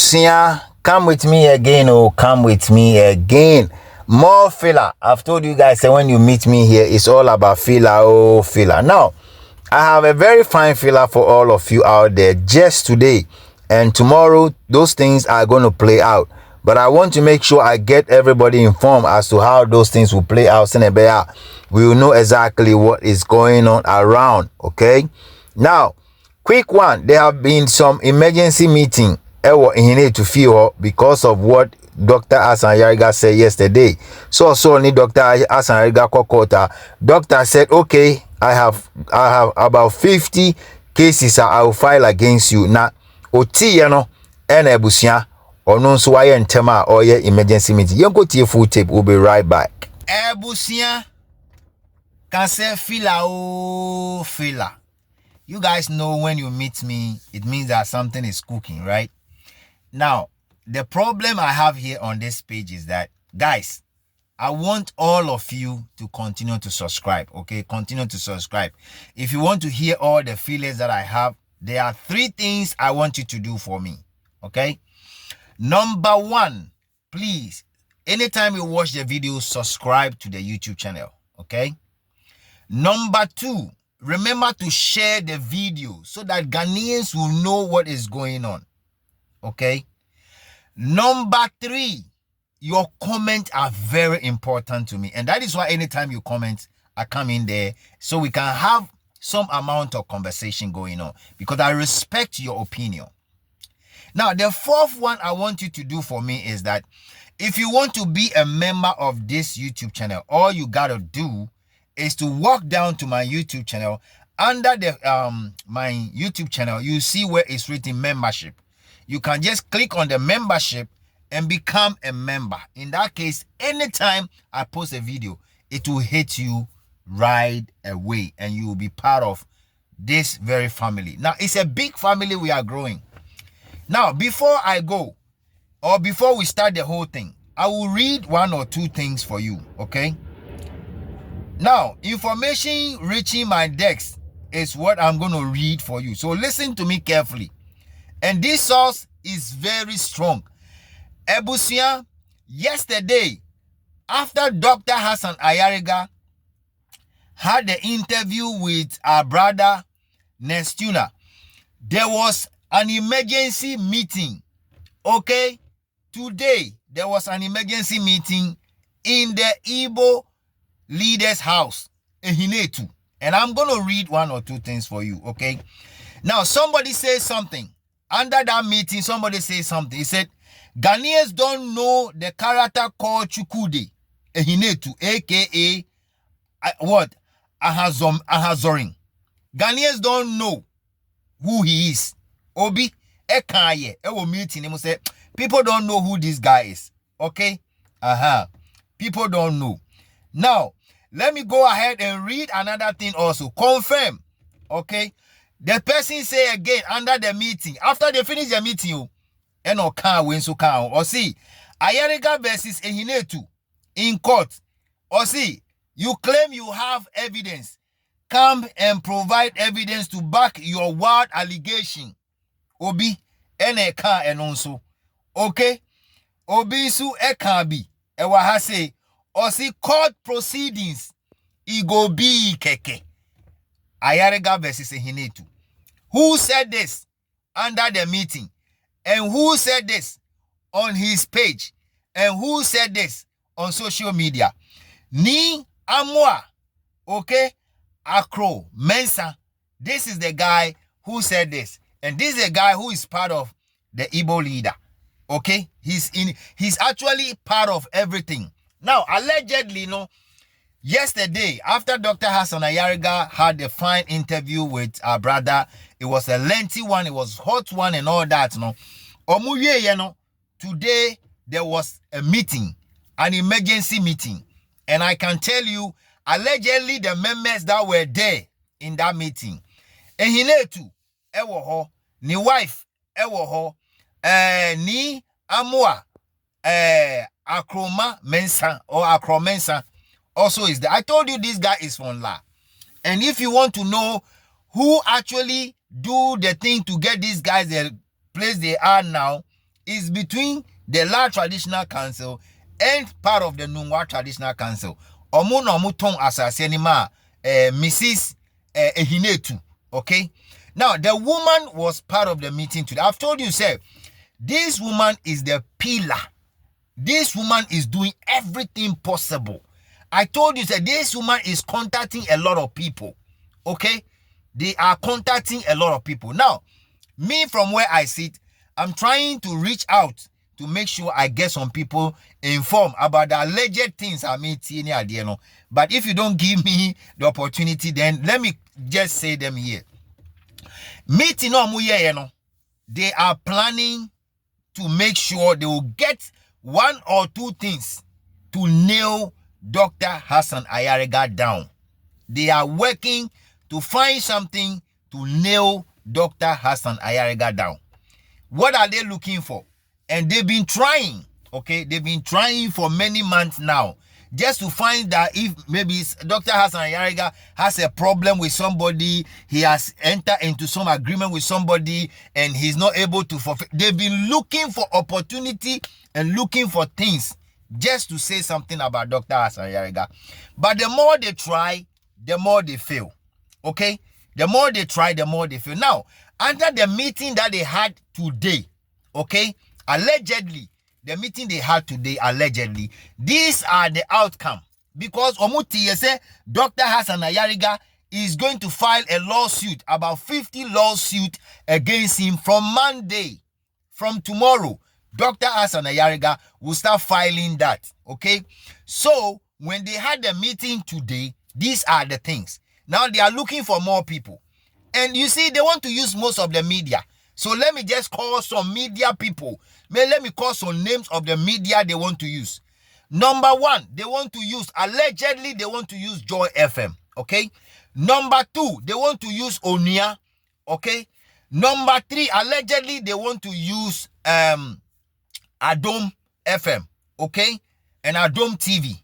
Ebusia, come with me again, oh, come with me again. More filler. I've told you guys that when you meet me here, it's all about filler, oh, filler. Now, I have a very fine filler for all of you out there just today. And tomorrow, those things are going to play out. But I want to make sure I get everybody informed as to how those things will play out. We will know exactly what is going on around, okay? Now, quick one. There have been some emergency meeting to feel because of what Dr. AYARIGA said yesterday. So only Dr. AYARIGA Kokota. Doctor said, okay, I have about 50 cases I will file against you. Now, Oti yano ene ebusia ono nso waye ntema or ye emergency meeting. Yenko tie full tape, we'll be right back. Ebusia can say filler. You guys know when you meet me, it means that something is cooking, right? Now, the problem I have here on this page is that, guys, I want all of you to continue to subscribe, okay? Continue to subscribe. If you want to hear all the feelings that I have, there are 3 things I want you to do for me, okay? Number 1, please, anytime you watch the video, subscribe to the YouTube channel, okay? Number 2, remember to share the video so that Ghanaians will know what is going on, okay? Number 3, your comments are very important to me. And that is why anytime you comment, I come in there so we can have some amount of conversation going on because I respect your opinion. Now, the 4th one I want you to do for me is that if you want to be a member of this YouTube channel, all you got to do is to walk down to my YouTube channel. Under the my YouTube channel, you see where it's written membership. You can just click on the membership and become a member. In that case, anytime I post a video, it will hit you right away and you will be part of this very family. Now, it's a big family we are growing. Now, before I go, or before we start the whole thing, I will read 1 or 2 things for you, okay? Now, information reaching my desk is what I'm going to read for you. So listen to me carefully. And this source is very strong. Ebusia, yesterday, after Dr. Hassan Ayariga had the interview with our brother Nestuna, there was an emergency meeting. Okay? Today, there was an emergency meeting in the Igbo leader's house in Hinetu. And I'm going to read 1 or 2 things for you, okay? Now, somebody says something. Under that meeting, somebody says something. He said, Ghanaians don't know the character called Chukude, Hinetu, a.k.a. what? Ahazoring. Ghanaians don't know who he is. Obi, ekaye, ewo meeting, he say, people don't know who this guy is. Okay? People don't know. Now, let me go ahead and read another thing also. Confirm. Okay? The person say again under the meeting, after they finish the meeting, or see, Ayariga versus Ehinetu in court. Or see, you claim you have evidence. Come and provide evidence to back your wild allegation. Obi, eka and also. Okay? Obi su ekabi. Ewa hase. Or see, court proceedings. Igo bi keke. Ayariga versus Ehinetu. Who said this under the meeting? And who said this on his page? And who said this on social media? Ni Amwa. Okay? Akro Mensa. This is the guy who said this. And this is the guy who is part of the Igbo leader. Okay? He's actually part of everything. Now, allegedly, yesterday, after Dr. Hassan Ayariga had a fine interview with our brother, it was a lengthy one, it was hot one and all that, today there was a meeting, an emergency meeting. And I can tell you, allegedly the members that were there in that meeting, and Hinetu, ewo ni wife, ewo ni Amwa, Akroma Mensa or Akromensa also is there. I told you this guy is from La. And if you want to know who actually do the thing to get these guys the place they are now, is between the La Traditional Council and part of the Nungwa Traditional Council. Omo no omo ton asase anima Mrs. Ehinetu. Okay? Now, the woman was part of the meeting today. I've told you, sir, this woman is the pillar. This woman is doing everything possible. I told you, sir, this woman is contacting a lot of people. Okay? They are contacting a lot of people. Now, me from where I sit, I'm trying to reach out to make sure I get some people informed about the alleged things I made. But if you don't give me the opportunity, then let me just say them here. Meeting they are planning to make sure they will get one or two things to nail Dr. Hassan Ayariga down. They are working to find something to nail Dr. Hassan Ayariga down. What are they looking for? And they've been trying, okay? They've been trying for many months now just to find that if maybe Dr. Hassan Ayariga has a problem with somebody, he has entered into some agreement with somebody and he's not able to fulfill. They've been looking for opportunity and looking for things just to say something about Dr. Hassan Ayariga. But the more they try, the more they fail, okay? The more they try, the more they fail. Now, under the meeting that they had today, okay, allegedly, the meeting they had today, allegedly, these are the outcome. Because Omuti say Dr. Hassan Ayariga is going to file a lawsuit, about 50 lawsuits against him from Monday. From tomorrow, Dr. Hassan Ayariga will start filing that. Okay? So, when they had the meeting today, these are the things. Now they are looking for more people. And you see, they want to use most of the media. So let me just call some media people. Let me call some names of the media they want to use. Number one, they want to use, allegedly, they want to use Joy FM. Okay? Number two, they want to use Onia. Okay? Number three, allegedly, they want to use Adom FM. Okay? And Adom TV.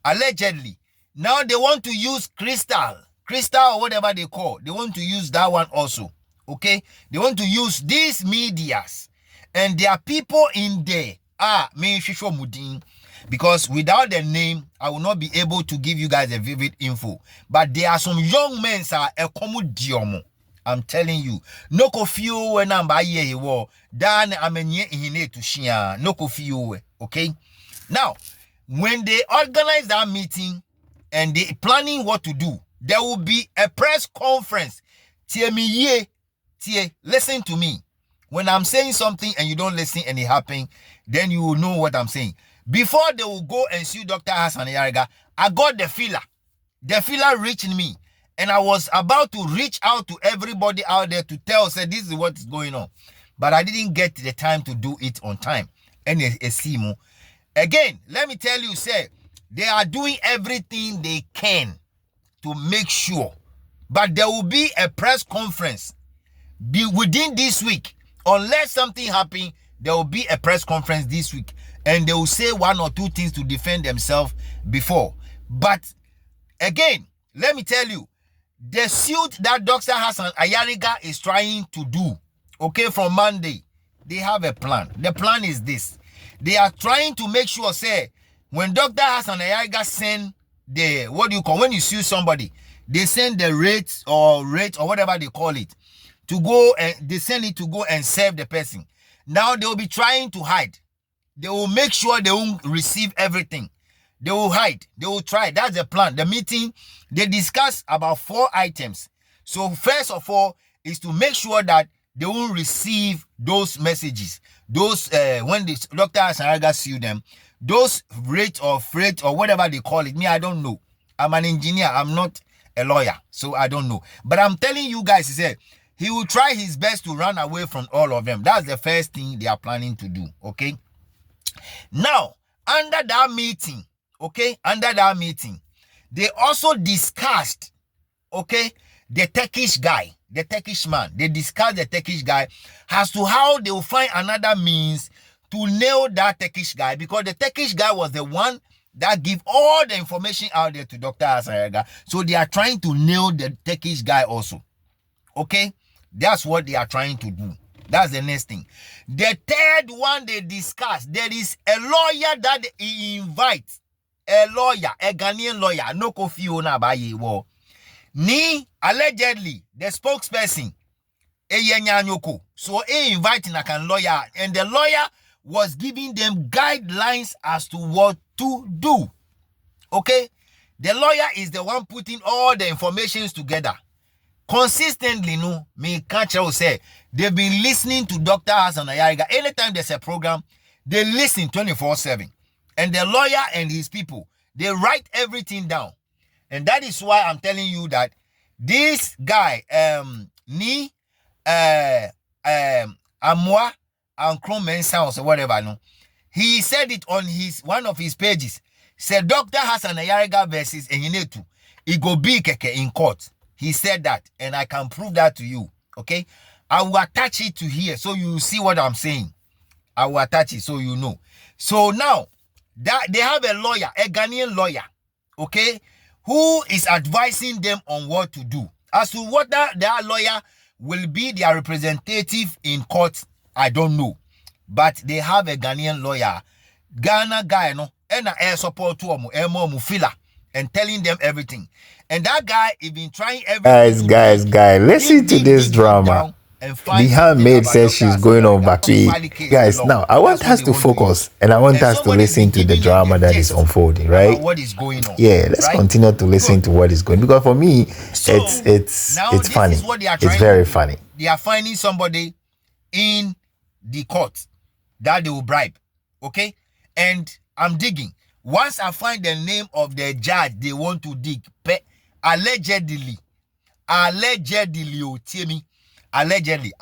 Allegedly. Now they want to use Crystal or whatever they call. They want to use that one also. Okay? They want to use these medias. And there are people in there. Because without the name, I will not be able to give you guys a vivid info. But there are some young men, sir, I'm telling you. No kofio when I'm by ye wo. Dan amenye ihine to shia. No kofio. Okay? Now, when they organize that meeting and they planning what to do, there will be a press conference. Listen to me. When I'm saying something and you don't listen and it happen, then you will know what I'm saying. Before they will go and sue Dr. Hassan Ayariga, I got the feeler. The feeler reached me. And I was about to reach out to everybody out there to tell, say, this is what is going on. But I didn't get the time to do it on time. And again, let me tell you, say, they are doing everything they can to make sure. But there will be a press conference within this week. Unless something happens, there will be a press conference this week. And they will say one or two things to defend themselves before. But again, let me tell you, the suit that Dr. Hassan Ayariga is trying to do, okay, from Monday, they have a plan. The plan is this. They are trying to make sure, say, when Dr. Hassan Ayariga send the, what do you call, when you sue somebody, they send the rate or whatever they call it, to go and they send it to go and serve the person. Now they will be trying to hide. They will make sure they won't receive everything. They will hide. They will try. That's the plan. The meeting, they discuss about 4 items. So first of all is to make sure that they won't receive those messages. Those, when the Dr. Ayariga sue them, those rate or freight or whatever they call it. Me, I don't know. I'm an engineer. I'm not a lawyer. So I don't know. But I'm telling you guys, he will try his best to run away from all of them. That's the first thing they are planning to do. Okay. Now, under that meeting, they also discussed, the Turkish guy, the Turkish man. They discussed the Turkish guy as to how they will find another means to nail that Turkish guy, because the Turkish guy was the one that give all the information out there to Dr. Hassan Ayariga. So they are trying to nail the Turkish guy also. Okay? That's what they are trying to do. That's the next thing. The third one they discuss, there is a lawyer that he invites. A lawyer, a Ghanaian lawyer, no Kofi Onabaye wo. Ni allegedly the spokesperson, Eyenyanyoko. So he inviting a lawyer, and the lawyer was giving them guidelines as to what to do. Okay? The lawyer is the one putting all the informations together. Consistently, no, me can't say they've been listening to Dr. Hassan Ayariga. Anytime there's a program, they listen 24/7. And the lawyer and his people, they write everything down. And that is why I'm telling you that this guy, Amwa and Chrome Sounds or whatever, no, he said it on one of his pages. Said Dr. Hassan Ayariga versus Enyinetu, it go be keke in court. He said that, and I can prove that to you. Okay, I will attach it to here so you see what I'm saying. I will attach it so you know. So now that they have a lawyer, a Ghanaian lawyer, okay, who is advising them on what to do. As to what that lawyer will be their representative in court, I don't know. But they have a Ghanaian lawyer, Ghana guy, no, and air support to fila and telling them everything. And that guy has been trying everything. Guys, listen to this drama. The handmaid says she's going on vacation. Guys, now I want us to focus and I want us to listen to the drama that is unfolding, right? What is going on? Yeah, let's continue to listen to what is going on, because for me, it's funny. It's very funny. They are finding somebody in the court that they will bribe, okay? And I'm digging. Once I find the name of the judge they want to dig, allegedly, I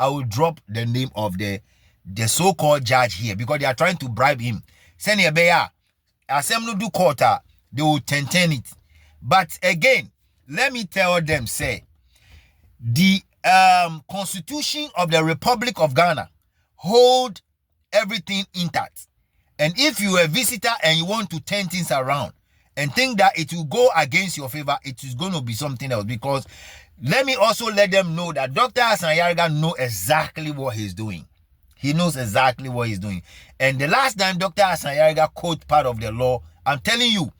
will drop the name of the so-called judge here because they are trying to bribe him. Send a bear, assembly do quarter, they will turn it. But again, let me tell them, say, the Constitution of the Republic of Ghana hold everything intact. And if you are a visitor and you want to turn things around and think that it will go against your favor, it is going to be something else. Because let me also let them know that Dr. Hassan Ayariga knows exactly what he's doing. He knows exactly what he's doing. And the last time Dr. Hassan Ayariga quote part of the law, I'm telling you,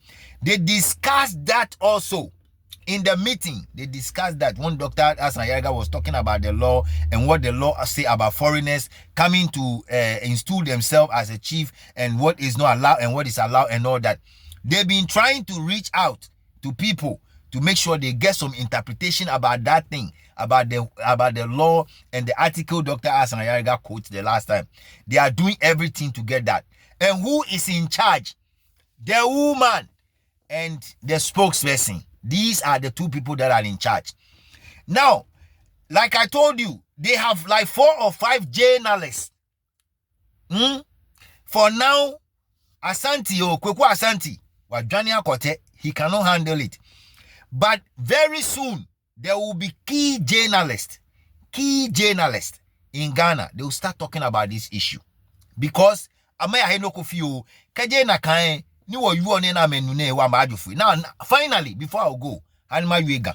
they discussed that also. In the meeting, they discussed that when Dr. Hassan Ayariga was talking about the law and what the law say about foreigners coming to install themselves as a chief and what is not allowed and what is allowed and all that. They've been trying to reach out to people to make sure they get some interpretation about that thing, about the law and the article Dr. Hassan Ayariga quoted the last time. They are doing everything to get that. And who is in charge? The woman and the spokesperson. These are the two people that are in charge. Now, like I told you, they have like 4 or 5 journalists. For now, Asante, Kweku Asante, Wajani Akote, he cannot handle it. But very soon, there will be key journalists in Ghana. They will start talking about this issue. Because, now, finally, before I go, Animal Yuega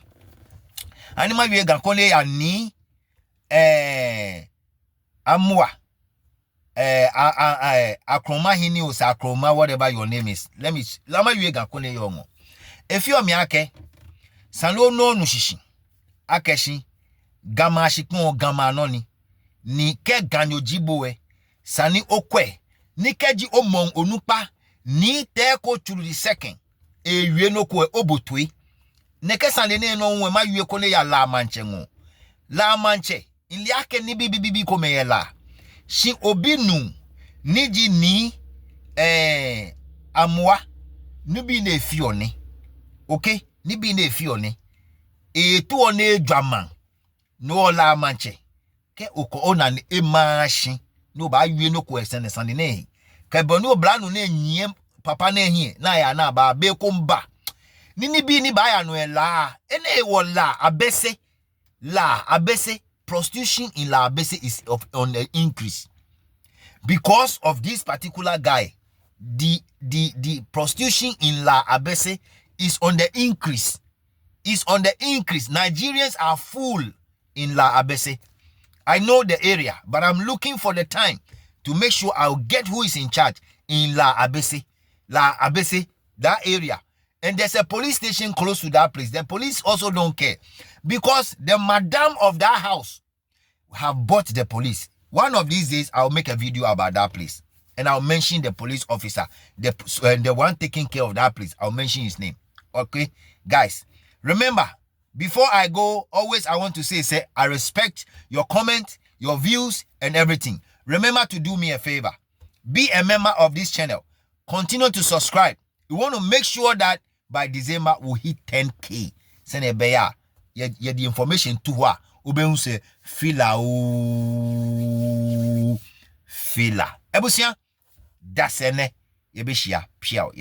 Kone ya ni Amwa Akroma hini or Sakroma, whatever your name is. Lama Yuega Kone Yongo. If you are Miake, Sano no Nushishi, Akeshi, Gama Shikmo Gama Noni, Ni Ke Ganyo Jiboe, Sani Okwe, Nikeji Omong Onupa. Ni teko churu the second ewie no ko obotwe nekesande ne no nwe ma wie ko ne ya la manche ili ake ni bibi ko me la shi obinu niji ni amwa nubi na efione, okay, ni bi na efione tu one dwaman no la manche ke oko ona ni emashi no ba wie no ko esene sande ne Kabonu blanu ne nyiem papa ne hie na ya na ba be komba nini bi ni ba ya no la ene wo la abese prostitution in La Abese is on the increase because of this particular guy. The prostitution in La Abese is on the increase. Nigerians are full in La Abese. I know the area, but I'm looking for the time to make sure I'll get who is in charge in La Abese, that area. And there's a police station close to that place. The police also don't care because the madam of that house have bought the police. One of these days, I'll make a video about that place. And I'll mention the police officer, the one taking care of that place. I'll mention his name. Okay? Guys, remember, before I go, always I want to say, I respect your comment, your views, and everything. Remember to do me a favor. Be a member of this channel. Continue to subscribe. We want to make sure that by December we'll hit 10K. Send a bear. Yeah, the information to her. Ube say fila fila. Ebusia, that's ene. Yebeshia piao.